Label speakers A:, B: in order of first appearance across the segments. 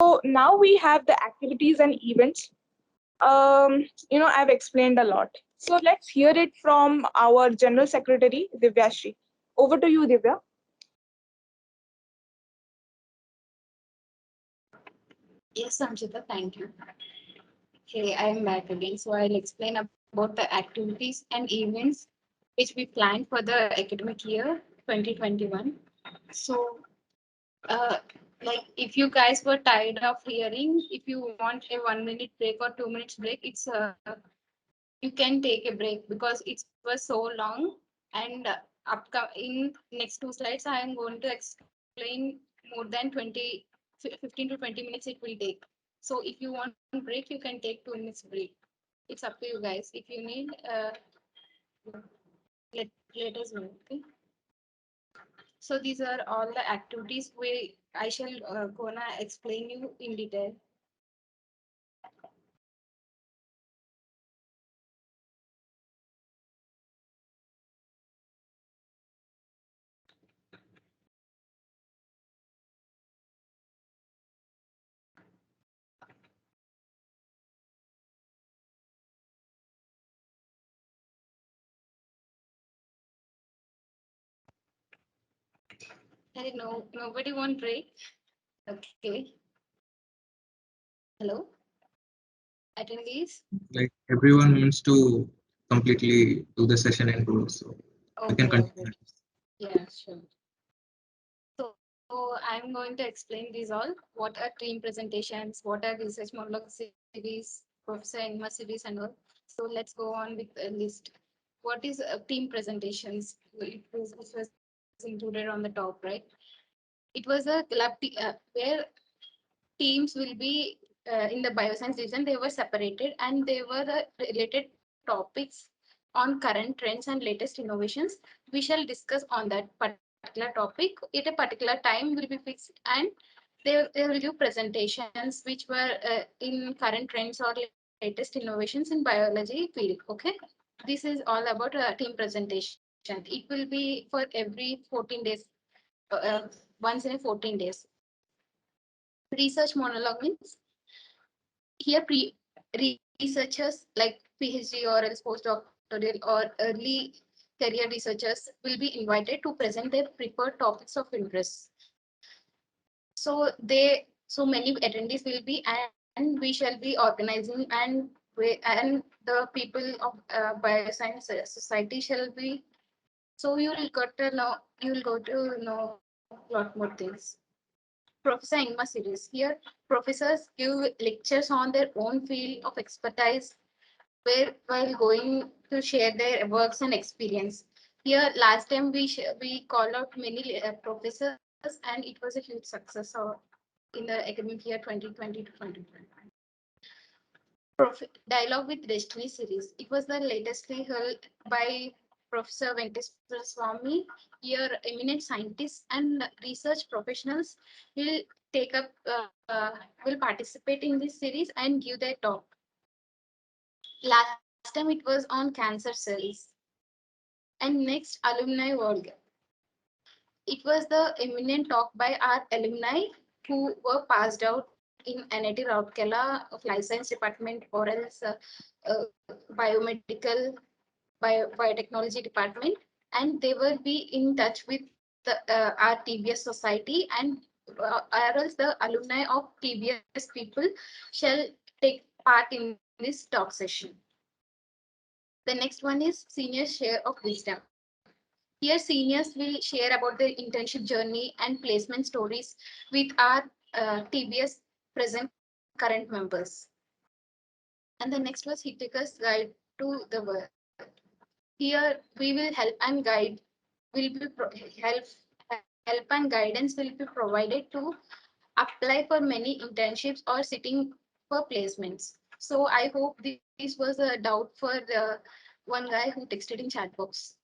A: So now we have the activities and events. I've explained a lot. So let's hear it from our General Secretary, Divyashri. Over to you, Divya.
B: Yes, Samchita, thank you. Hey, I am back again. So I'll explain about the activities and events which we planned for the academic year 2021. So, uh, like if you guys were tired of hearing, if you want a 1 minute break or 2 minutes break, it's you can take a break because it was so long. And in next two slides, I am going to explain more than 15 to 20 minutes it will take. So if you want break, you can take 2 minutes break. It's up to you guys. If you need, let us know. Okay. So these are all the activities we I shall gonna explain you in detail. Hey, no, nobody want break. Okay. Hello, attendees.
C: Like everyone wants to completely do the session and go, so we can
B: Okay, okay.
C: continue.
B: Yeah, sure. So I'm going to explain these all. What are team presentations? What are research monologue series, Professor Enma series, and all. So let's go on with a list. What is team presentations? It was included on the top, right? It was a where teams will be in the bioscience division. They were separated and they were the related topics on current trends and latest innovations. We shall discuss on that particular topic at a particular time will be fixed, and they will give presentations which were in current trends or latest innovations in biology field. Okay, this is all about team presentation. It will be for every 14 days, once in a 14 days. Research monologue means here researchers like PhD or else postdoctoral or early career researchers will be invited to present their preferred topics of interest. So so many attendees will be, and we shall be organizing, and the people of bioscience society shall be. So you will go to know a lot more things. Professor Ingma series. Here, professors give lectures on their own field of expertise where while going to share their works and experience. Here, last time we called out many professors, and it was a huge success in the academic year 2020 to 2021. Dialogue with Destiny series. It was the latestly held by Professor Venkateswara Swamy. Here, eminent scientists and research professionals will take up, will participate in this series and give their talk. Last time it was on cancer cells. And next, alumni world. It was the eminent talk by our alumni who were passed out in NIT Rourkela of Life Science Department or else biomedical biotechnology department, and they will be in touch with our TBS society, and or else the alumni of TBS people shall take part in this talk session. The next one is senior share of wisdom. Here, seniors will share about their internship journey and placement stories with our TBS present current members. And the next was Hitika's Guide to the World. Here, we will help and guide, will be help and guidance will be provided to apply for many internships or sitting for placements. So I hope this was a doubt for the one guy who texted in chat box.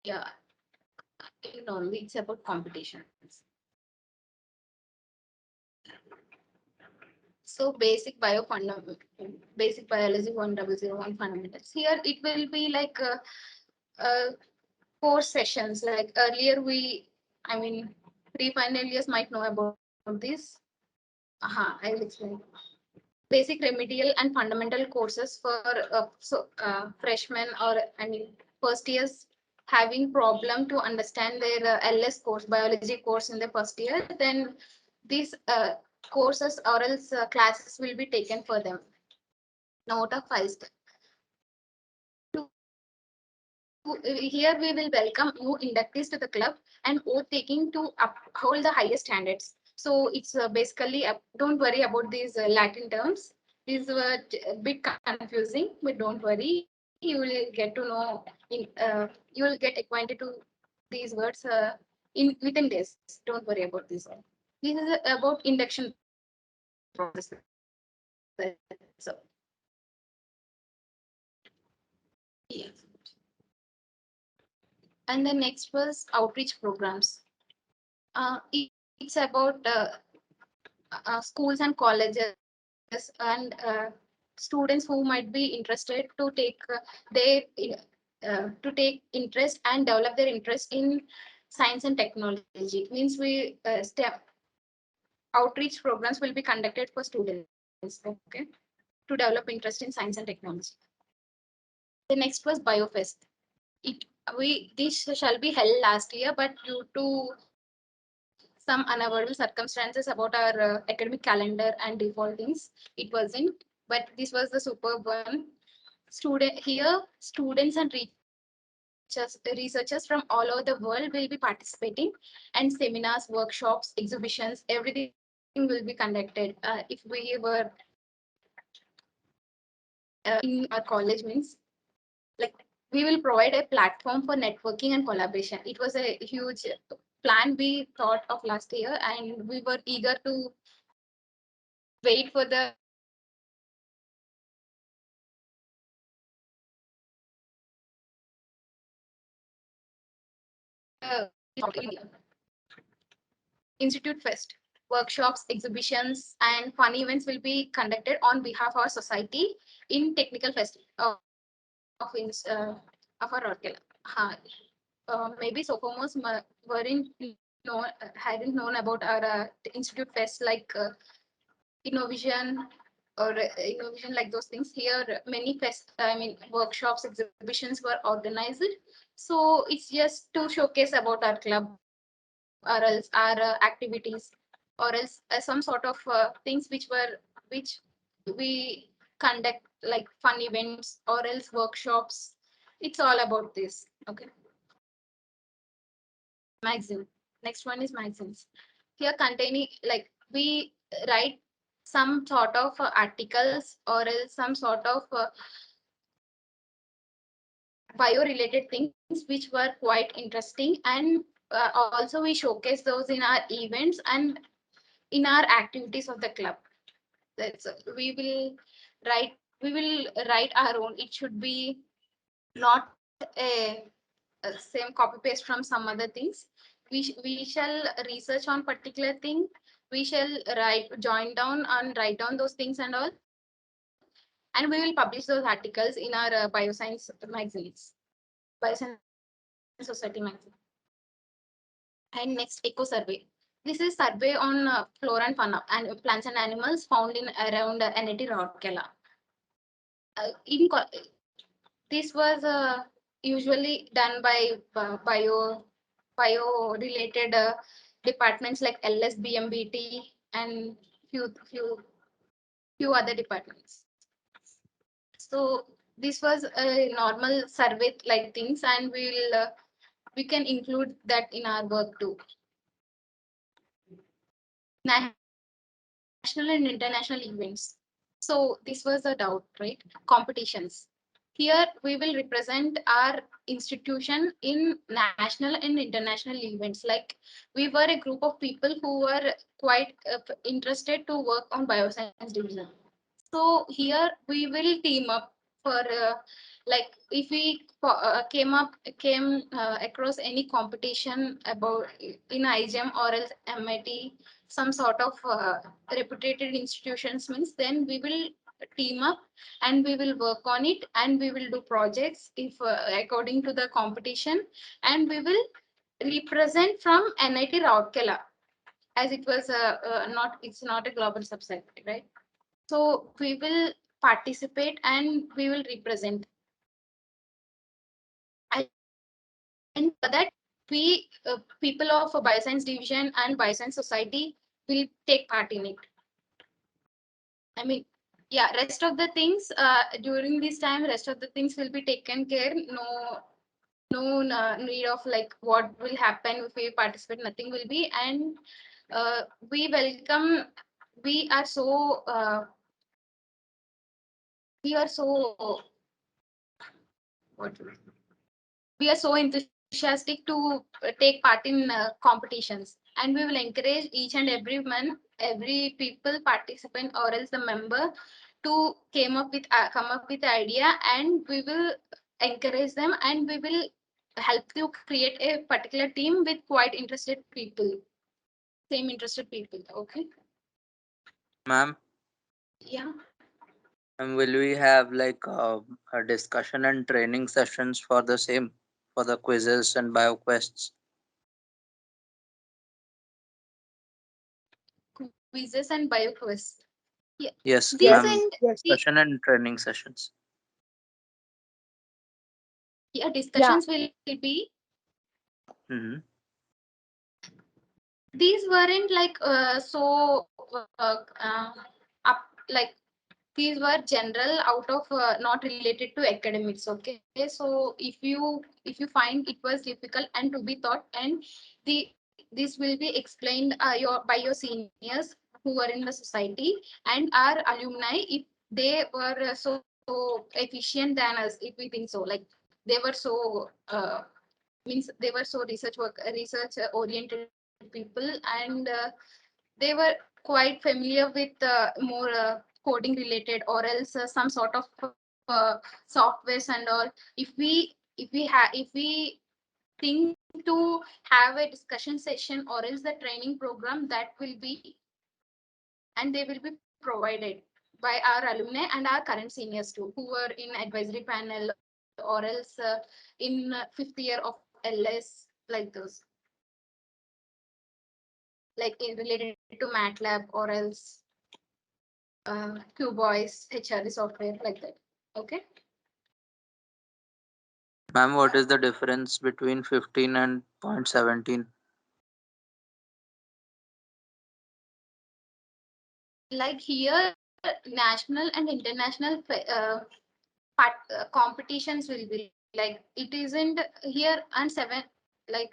B: Yeah, only it's about competitions. So basic biology 1001 fundamentals. Here it will be like uh, 4 sessions. Like earlier I mean, pre-final years might know about this. I will explain. Basic remedial and fundamental courses for freshmen or first years having problem to understand their LS course, biology course in the first year. Then these courses or else classes will be taken for them. Note of 5 step. Here we will welcome new inductees to the club and oath taking to uphold the highest standards. So it's basically, don't worry about these Latin terms. These were a bit confusing, but don't worry. You will get to know, you will get acquainted to these words in within days. Don't worry about this one. This is about induction process. That's all. Yeah. And the next was outreach programs. It's about schools and colleges and students who might be interested to take their to take interest and develop their interest in science and technology. Means we STEM outreach programs will be conducted for students. Okay, to develop interest in science and technology. The next was BioFest. It this shall be held last year, but due to some unavoidable circumstances about our academic calendar and default things, it wasn't. But this was the superb one. Students and researchers from all over the world will be participating, and seminars, workshops, exhibitions, everything will be conducted. If we were in our college means, like, we will provide a platform for networking and collaboration. It was a huge plan we thought of last year, and we were eager to wait for the Institute Fest. Workshops, exhibitions, and fun events will be conducted on behalf of our society in technical fest of our Rourkela. Maybe sophomores weren't hadn't known about our institute fest like innovation or innovation like those things. Here many workshops, exhibitions were organized, so it's just to showcase about our club or else our activities, or else some sort of things which we conduct, like fun events or else workshops. It's all about this. Okay. Magazine. Next one is magazines. Here containing, like, we write some sort of articles or else some sort of bio related things which were quite interesting, and also we showcase those in our events and in our activities of the club. That's we will write we will write our own. It should be not a same copy paste from some other things. We shall research on particular thing. We shall join down and write down those things and all, and we will publish those articles in our bioscience magazines, bioscience society magazine. And next, eco survey. This is survey on flora and fauna and plants and animals found in around NIT Rourkela. In this was usually done by bio related departments like LSBMBT and few other departments. So this was a normal survey like things, and we can include that in our work too. National and international events. So this was the doubt, right? Competitions. Here we will represent our institution in national and international events. Like, we were a group of people who were quite interested to work on bioscience division. So here we will team up for like, if we came across any competition about in IGEM or else MIT, some sort of reputed institutions means, then we will team up and we will work on it, and we will do projects if according to the competition, and we will represent from NIT Rourkela, as it was it's not a global subsidiary, right? So we will participate and we will represent. And for that, we people of Bioscience Division and Bioscience Society will take part in it. I mean, yeah, rest of the things during this time, rest of the things will be taken care. No need of like what will happen if we participate. Nothing will be, and we welcome. We are so we are so what we are so enthusiastic to take part in competitions, and we will encourage each and every people participant or else the member to come up with the idea, and we will encourage them, and we will help to create a particular team with quite interested people, same interested people. Okay.
D: Ma'am,
B: Yeah.
D: and will we have like a discussion and training sessions for the same, for the quizzes and bio quests?
B: Quizzes and bio quiz. Yeah.
D: Yes,
B: These
A: Yes,
D: ma'am.
B: and
A: yes.
B: the
D: Discussion and training sessions.
B: yeah
A: Yeah,
B: discussions will be.
D: Mm-hmm.
B: These weren't like up like these were general out of not related to academics. Okay, so if you find it was difficult and to be taught, and this will be explained by your seniors who are in the society and our alumni, if they were so efficient than us, if we think so, like they were so means they were so research oriented people, and they were quite familiar with more coding related or else some sort of softwares and all. If we think to have a discussion session or else the training program, that will be, and they will be provided by our alumni and our current seniors too, who were in advisory panel or else in fifth year of LS, like those, like related to MATLAB or else Qboys, HRD software, like that. Okay.
D: Ma'am, what is the difference between 15 and point 17?
B: Like here, national and international competitions will be like, it isn't here and seven, like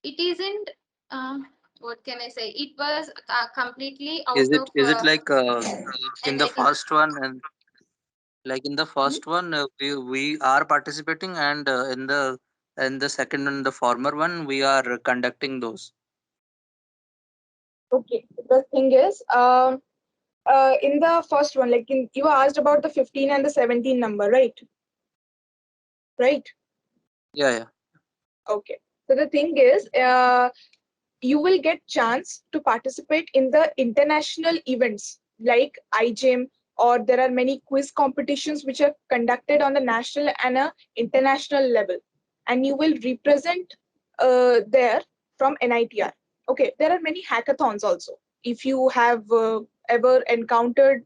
B: it isn't. What can I say? It was completely out of
D: Is it like in the
B: NIT.
D: first one, and like in the first one we are participating, and in the second and the former one we are conducting those.
A: okay. The thing is, in the first one, like you were asked about the 15 and the 17 number, right? Right.
D: Yeah, yeah.
A: Okay. So the thing is, you will get chance to participate in the international events like IGEM, or there are many quiz competitions which are conducted on the national and a international level, and you will represent there from NITR. Okay, there are many hackathons also. If you have ever encountered,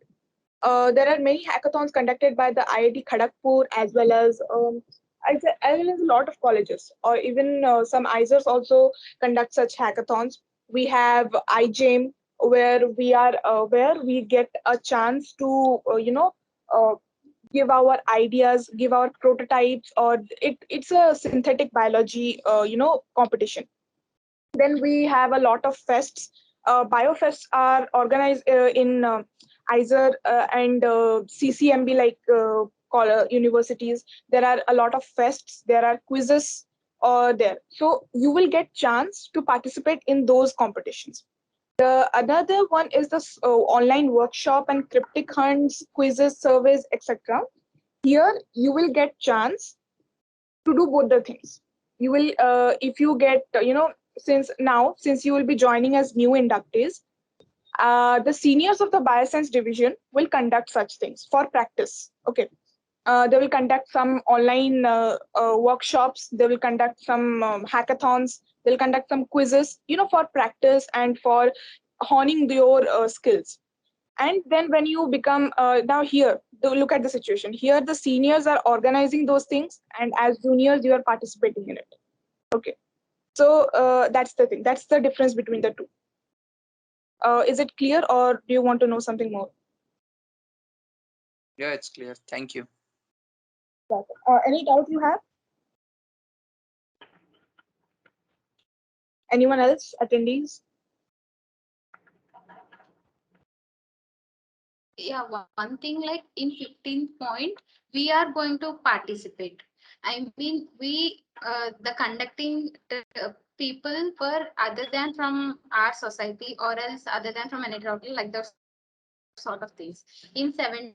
A: there are many hackathons conducted by the IIT Kharagpur, as well as a lot of colleges, or even some ISers also conduct such hackathons. We have iGEM, where we get a chance to uh, give our ideas, give our prototypes, or it's a synthetic biology competition. Then we have a lot of fests. Biofests are organized in ISER and CCMB, like universities. There are a lot of fests. There are quizzes there. So you will get chance to participate in those competitions. The another one is this online workshop and cryptic hunts, quizzes, surveys, etc. Here you will get chance to do both the things. You will, if you get, since you will be joining as new inductees, the seniors of the Bioscience division will conduct such things for practice. Okay. They will conduct some online workshops. They will conduct some hackathons. They'll conduct some quizzes, for practice and for honing your skills. And then when you become now here, look at the situation. Here, the seniors are organizing those things, and as juniors, you are participating in it. Okay. So that's the thing. That's the difference between the two. Is it clear, or do you want to know something more?
D: Yeah, it's clear. Thank you.
A: Any doubt you have? Anyone else, attendees?
B: Yeah, one thing, like in 15th point, we are going to participate. I mean, we the conducting people were other than from our society, or else other than from any trouble, like those sort of things. In 17th,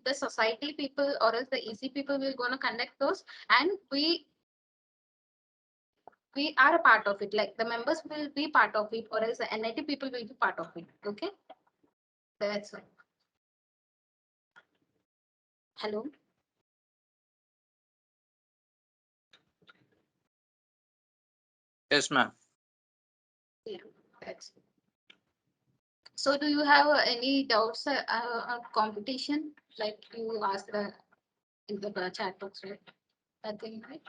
B: the society people or else the easy people will gonna conduct those, and we are a part of it. Like the members will be part of it, or else the NIT people will be part of it. Okay, that's why. Hello.
D: Yes, ma'am.
B: Yeah, that's. So, do you have any doubts on competition? Like you asked in the chat box, right? I think, right?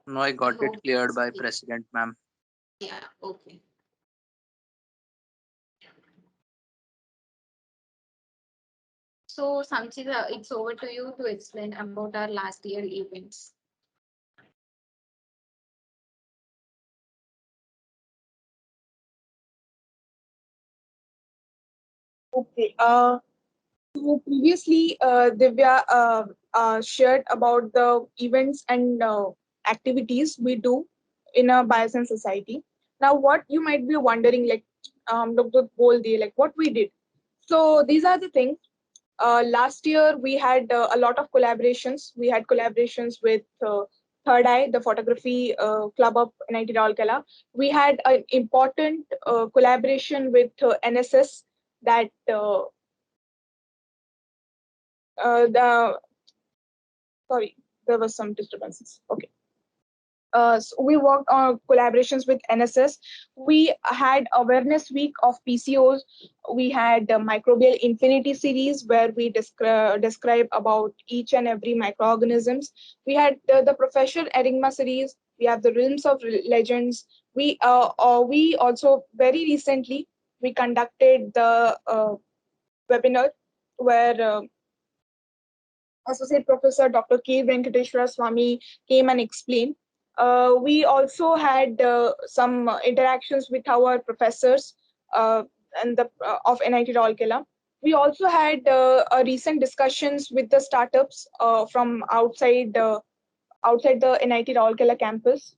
D: No, I
B: I
D: got it
B: hope
D: cleared
B: it's
D: by
B: clear.
D: President, ma'am.
B: Yeah, okay. So, Samchita, it's over to you to explain about our last year events.
A: Okay. So previously, Divya shared about the events and activities we do in a Bioscience society. Now, what you might be wondering, like, the whole day, like what we did. So these are the things. Last year, we had a lot of collaborations. We had collaborations with Third Eye, the photography club of NIT Rourkela. We had an important collaboration with NSS that the sorry, there was some disturbances. Okay. So we worked on collaborations with NSS. We had awareness week of PCOs. We had the microbial infinity series where we describe about each and every microorganisms. We had the professional enigma series. We have the realms of legends. We also very recently we conducted the webinar where Associate Professor Dr. K. Venkateshwara Swami came and explained. We also had some interactions with our professors uh, and the of NIT Rourkela. We also had a recent discussions with the startups from outside the NIT Rourkela campus.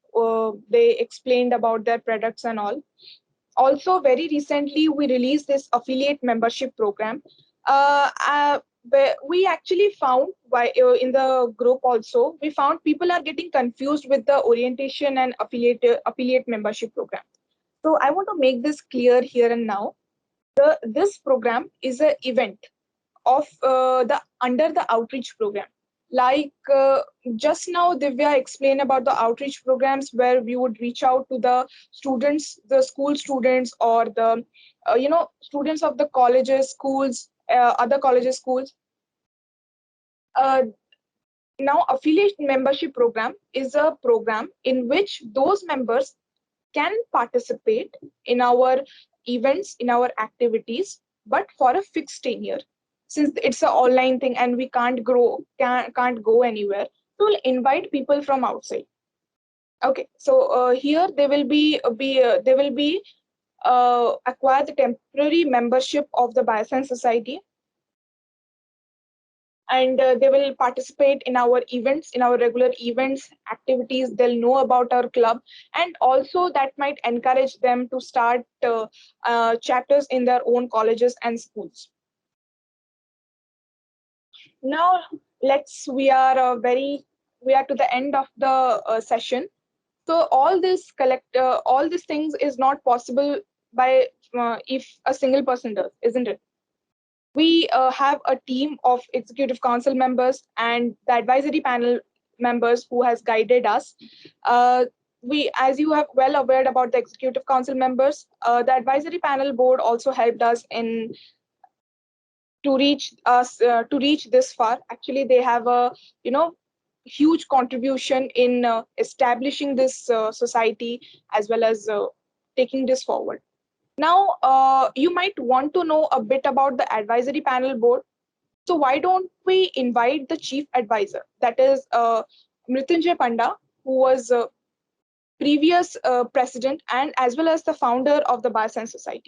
A: They explained about their products and all. Also, very recently, we released this affiliate membership program. Where we actually found why in the group also we found people are getting confused with the orientation and affiliate membership program. So I want to make this clear here and now. This program is an event of the under the outreach program. Like just now, Divya explained about the outreach programs where we would reach out to the students, the school students, or the students of the colleges, schools, other colleges, schools. Uh, Now, affiliate membership program is a program in which those members can participate in our events, in our activities, but for a fixed tenure. Since it's an online thing and we can't go anywhere, so we'll invite people from outside. Okay, so here they will be acquire the temporary membership of the Bioscience Society, and they will participate in our events, in our regular events activities. They'll know about our club, and also that might encourage them to start chapters in their own colleges and schools. Now let's we are to the end of the session. So all these things is not possible by if a single person does, isn't it? We have a team of executive council members and the advisory panel members who has guided us. Uh, we, as you have well aware about the executive council members, the advisory panel board also helped us in to reach this far. Actually, they have a you know huge contribution in establishing this society as well as taking this forward. Now, you might want to know a bit about the advisory panel board. So why don't we invite the chief advisor, that is Mrityunjay Panda, who was previous president and as well as the founder of the Bioscience Society.